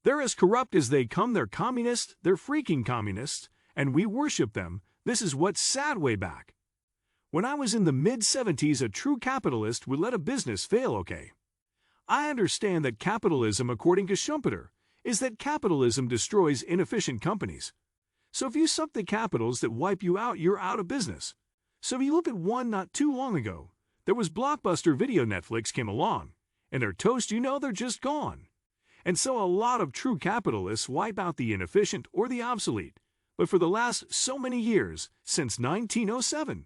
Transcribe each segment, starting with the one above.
They're as corrupt as they come. They're communists. They're freaking communists. And we worship them. This is what's sad way back. When I was in the mid-70s, a true capitalist would let a business fail, okay? I understand that capitalism, according to Schumpeter, is that capitalism destroys inefficient companies. So if you suck the capitals that wipe you out, you're out of business. So if you look at one not too long ago, there was Blockbuster Video. Netflix came along, and they're toast, they're just gone. And so a lot of true capitalists wipe out the inefficient or the obsolete, but for the last so many years, since 1907.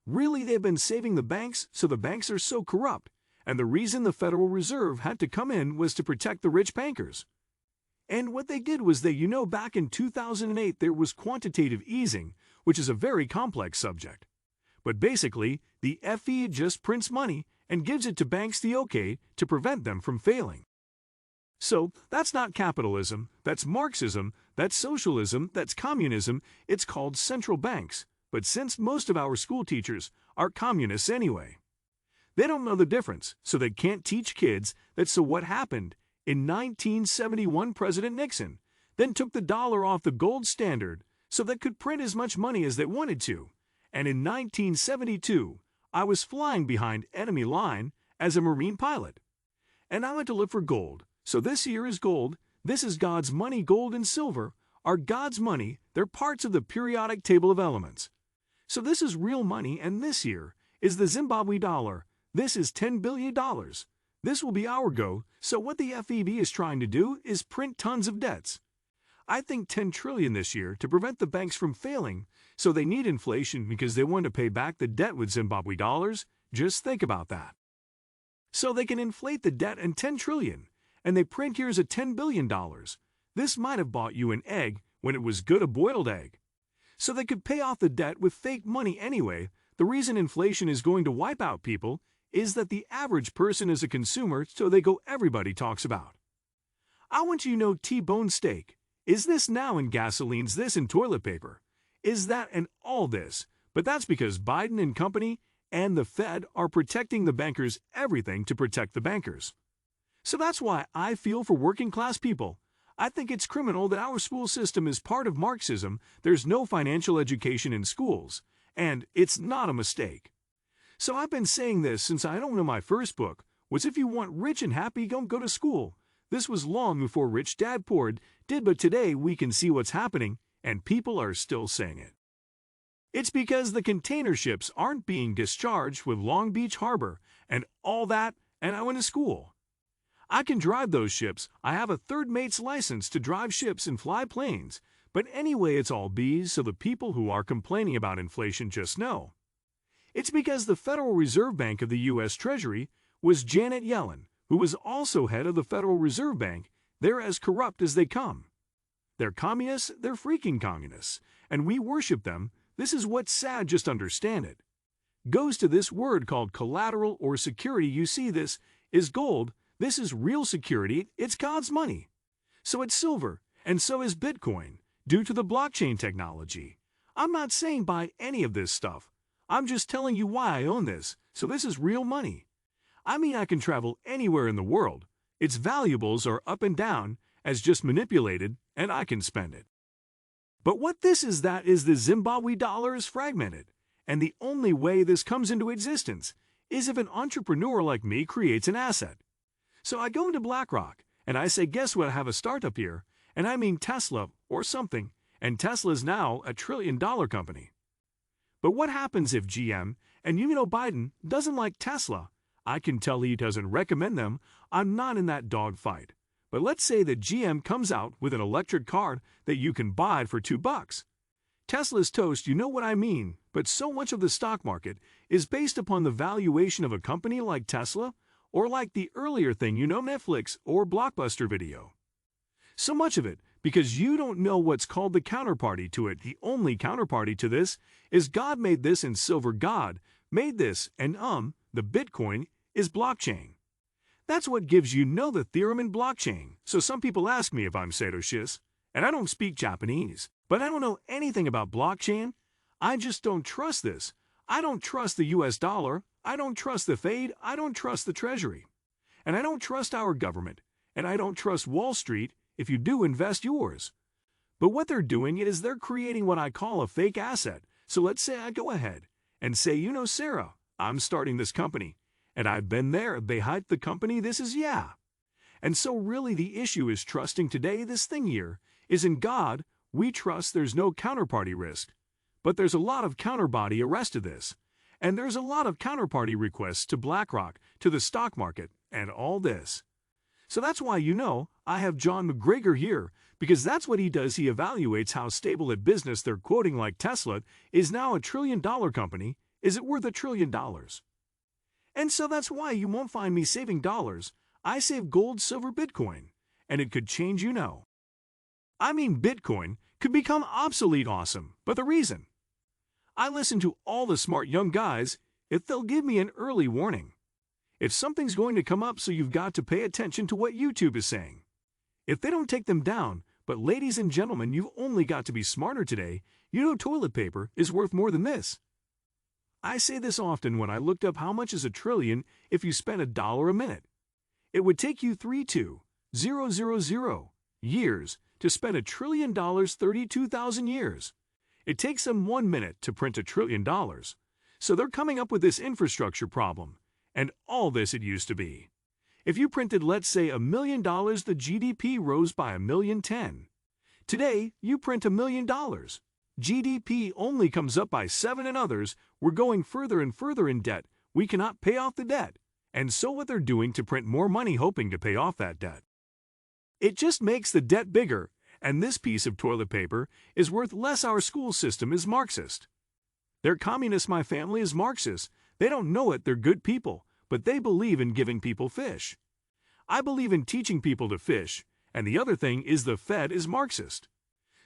Really, they've been saving the banks, so the banks are so corrupt, and the reason the Federal Reserve had to come in was to protect the rich bankers. And what they did was back in 2008 there was quantitative easing, which is a very complex subject. But basically, the FE just prints money and gives it to banks the okay to prevent them from failing. So, that's not capitalism, that's Marxism, that's socialism, that's communism, it's called central banks. But since most of our school teachers are communists anyway, they don't know the difference, so they can't teach kids that. So what happened? In 1971, President Nixon then took the dollar off the gold standard so they could print as much money as they wanted to. And in 1972, I was flying behind enemy line as a Marine pilot. And I went to look for gold. So this here is gold. This is God's money. Gold and silver are God's money. They're parts of the periodic table of elements. So this is real money, and this here is the Zimbabwe dollar. This is $10 billion. This will be our go. So what the FEB is trying to do is print tons of debts. I think 10 trillion this year to prevent the banks from failing. So they need inflation because they want to pay back the debt with Zimbabwe dollars. Just think about that. So they can inflate the debt and 10 trillion. And they print here's a $10 billion. This might have bought you an egg when it was good, a boiled egg. So they could pay off the debt with fake money anyway. The reason inflation is going to wipe out people is that the average person is a consumer, so they go everybody talks about. I want you to know T-bone steak. Is this now in gasoline's this in toilet paper? Is that and all this? But that's because Biden and company and the Fed are protecting the bankers, everything to protect the bankers. So that's why I feel for working class people. I think it's criminal that our school system is part of Marxism. There's no financial education in schools, and it's not a mistake. So I've been saying this since I don't know my first book was if you want rich and happy, don't go to school. This was long before Rich Dad Poor did, but today we can see what's happening, and people are still saying it. It's because the container ships aren't being discharged with Long Beach Harbor and all that, and I went to school. I can drive those ships. I have a third mate's license to drive ships and fly planes. But anyway, it's all bees, so the people who are complaining about inflation just know. It's because the Federal Reserve Bank of the U.S. Treasury was Janet Yellen, who was also head of the Federal Reserve Bank. They're as corrupt as they come. They're communists, they're freaking communists, and we worship them. This is what's sad, just understand it. Goes to this word called collateral or security. You see, this is gold. This is real security. It's God's money. So it's silver, and so is Bitcoin, due to the blockchain technology. I'm not saying buy any of this stuff. I'm just telling you why I own this. So this is real money. I mean, I can travel anywhere in the world. Its valuables are up and down, as just manipulated, and I can spend it. But what this is, that is the Zimbabwe dollar is fragmented. And the only way this comes into existence is if an entrepreneur like me creates an asset. So I go into BlackRock, and I say, guess what, I have a startup here, and I mean Tesla or something, and Tesla's now a $1 trillion company. But what happens if GM, and Biden, doesn't like Tesla? I can tell he doesn't recommend them. I'm not in that dog fight. But let's say that GM comes out with an electric car that you can buy for $2. Tesla's toast, you know what I mean, but so much of the stock market is based upon the valuation of a company like Tesla, or like the earlier thing, Netflix or Blockbuster Video. So much of it because you don't know what's called the counterparty to it. The only counterparty to this is God made this and silver. God made this, and the Bitcoin is blockchain. That's what gives the theorem in blockchain. So some people ask me if I'm Satoshi, and I don't speak Japanese, but I don't know anything about blockchain. I just don't trust this. I don't trust the US dollar. I don't trust the Fed. I don't trust the Treasury. And I don't trust our government. And I don't trust Wall Street. if you do invest yours. But what they're doing is they're creating what I call a fake asset. So let's say I go ahead and say, you know, Sarah, I'm starting this company, and I've been there, they hyped the company, this is yeah. And so really the issue is trusting today, this thing here, is in God, we trust there's no counterparty risk. But there's a lot of counterparty arrest to this. And there's a lot of counterparty requests to BlackRock, to the stock market, and all this. So that's why, you know, I have John McGregor here, because that's what he does. He evaluates how stable a business they're quoting, like Tesla is now $1 trillion company. Is it worth $1 trillion? And so that's why you won't find me saving dollars. I save gold, silver, Bitcoin. And it could change, you know. I mean, Bitcoin could become obsolete awesome, but the reason? I listen to all the smart young guys if they'll give me an early warning. If something's going to come up, so you've got to pay attention to what YouTube is saying. If they don't take them down, but ladies and gentlemen, you've only got to be smarter today. You know toilet paper is worth more than this. I say this often when I looked up how much is $1 trillion if you spend $1 a minute. It would take you 3,2,000 years to spend $1 trillion, 32,000 years. It takes them 1 minute to print $1 trillion. So they're coming up with this infrastructure problem. And all this it used to be. If you printed, let's say, $1 million, the GDP rose by 1,010,000. Today, you print $1 million. GDP only comes up by 7, and others, we're going further and further in debt. We cannot pay off the debt. And so what they're doing to print more money, hoping to pay off that debt. It just makes the debt bigger, and this piece of toilet paper is worth less. Our school system is Marxist. They're communists. My family is Marxist. They don't know it, they're good people, but they believe in giving people fish. I believe in teaching people to fish, and the other thing is the Fed is Marxist.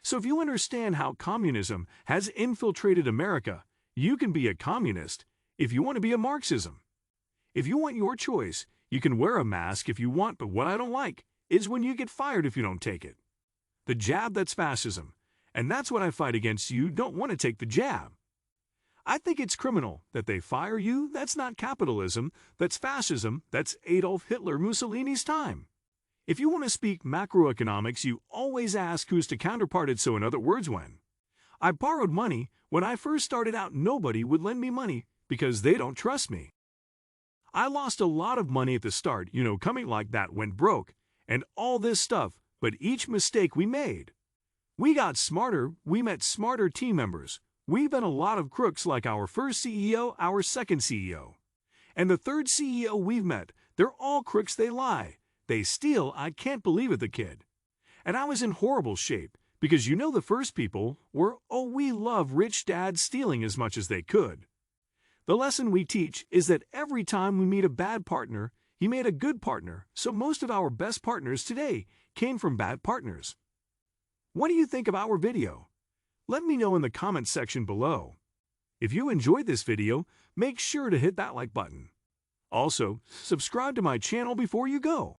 So if you understand how communism has infiltrated America, you can be a communist if you want to be a Marxism. If you want your choice, you can wear a mask if you want, but what I don't like is when you get fired if you don't take it. The jab, that's fascism, and that's what I fight against. You don't want to take the jab. I think it's criminal that they fire you. That's not capitalism. That's fascism. That's Adolf Hitler, Mussolini's time. If you want to speak macroeconomics, you always ask who's to counterpart it. So in other words, when I borrowed money, when I first started out, nobody would lend me money because they don't trust me. I lost a lot of money at the start, you know, coming like that, went broke, and all this stuff, but each mistake we made. We got smarter, we met smarter team members. We've been a lot of crooks, like our first CEO, our second CEO. And the third CEO we've met, they're all crooks. They lie. They steal. I can't believe it, the kid. And I was in horrible shape because, you know, the first people were, oh, we love rich dads stealing as much as they could. The lesson we teach is that every time we meet a bad partner, he made a good partner. So most of our best partners today came from bad partners. What do you think of our video? Let me know in the comment section below. If you enjoyed this video, make sure to hit that like button. Also, subscribe to my channel before you go.